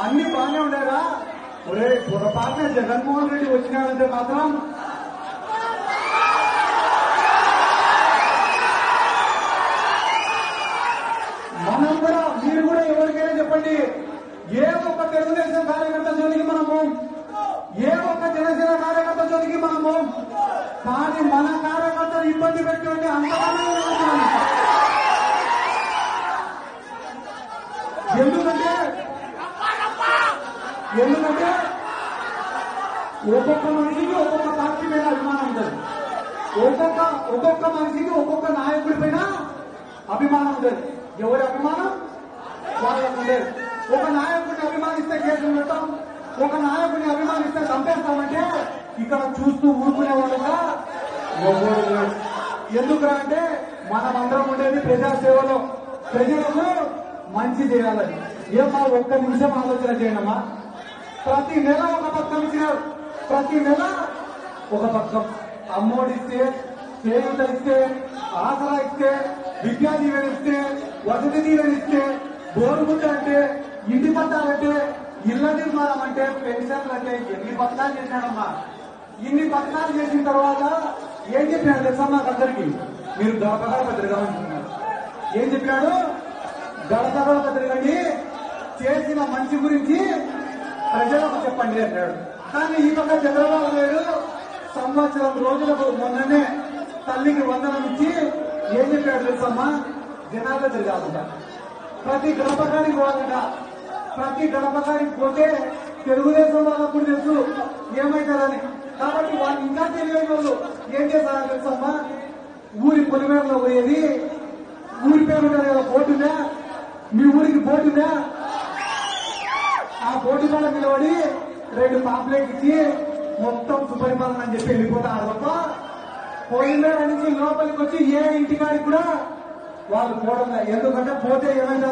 అన్ని బాగానే ఉండేరా. ఒరే పొరపాటున జగన్మోహన్ రెడ్డి వచ్చినాడంటే మాత్రం మనం కూడా, మీరు కూడా ఎవరికైనా చెప్పండి, ఏ ఒక్క తెలుగుదేశం కార్యకర్త జోలికి మనము, ఏ ఒక్క జనసేన కార్యకర్త జోలికి మనము, కానీ మన కార్యకర్తలు ఇబ్బంది పెట్టుకోండి అంతగానే. ఎందుకంటే ఒక్కొక్క మనిషికి ఒక్కొక్క పార్టీ పైన అభిమానం ఉంటుంది. ఒక్కొక్క మనిషికి ఒక్కొక్క నాయకుడి పైన అభిమానం ఉంటుంది. ఎవరి అభిమానం వాళ్ళకు ఉండేది. ఒక నాయకుడిని అభిమానిస్తే కేసులు పెడతాం, ఒక నాయకుడిని అభిమానిస్తే చంపేస్తామంటే ఇక్కడ చూస్తూ ఊరుకునే వాళ్ళగా ఎవరు. ఎందుకు అంటే మనమందరం ఉండేది ప్రజాసేవలో, ప్రజలకు మంచి చేయాలని. ఏమా ఒక్క నిమిషం ఆలోచన చేయనమ్మా. ప్రతి నెల ఒక పథకం ఇచ్చినారు, ప్రతి నెల ఒక పథకం. అమ్మోడిస్తే, చేయూత ఇస్తే, ఆసరా ఇస్తే, విద్యా దీవెన ఇస్తే, వసతి దీవెన ఇస్తే, బోరుముద్ద అంటే, ఇంటి పట్టాలంటే, ఇళ్ల నిర్మాణం అంటే, పెన్షన్లు అంటే ఎన్ని పథకాలు చేశాడమ్మా. ఇన్ని పథకాలు చేసిన తర్వాత ఏం చెప్పినాడు తెలుసా మాకందరికి? మీరు గడప తిరగమంటున్నారు. ఏం చెప్పాడు? గడప తిరగండి, చేసిన మంచి గురించి ప్రజలకు చెప్పండి అన్నాడు. కానీ ఈ పక్క చంద్రబాబు నాయుడు సంవత్సరం రోజులకు మొన్ననే తల్లికి వందనం ఇచ్చి ఏం చెప్పాడు తెలుసమ్మా? జనాల్లో తిరగాలంట, ప్రతి గడపకాడికి పోవాలంట. ప్రతి గడపకాడికి పోతే తెలుగుదేశం వాళ్ళకు కూడా తెలుసు ఏమైతారని. కాబట్టి వాళ్ళు ఇంకా తెలియని వాళ్ళు ఏం చేస్తారని తెలుసమ్మా? ఊరి పొలిమేరలో పోయేది, ఊరి పేరు ఉంటుంది కదా, బోర్డుందా, మీ ఊరికి బోర్డుందా, ఆ బోర్డు మీద నిలబడి 2 పాంప్లెట్ ఇచ్చి మొత్తం సుపరిపాలన అని చెప్పి వెళ్ళిపోతారు తప్ప పొలిమేర నుంచి లోపలికి వచ్చి ఏ ఇంటికాడికి కూడా వాళ్ళు పోవడం. ఎందుకంటే పోతే ఏమైనా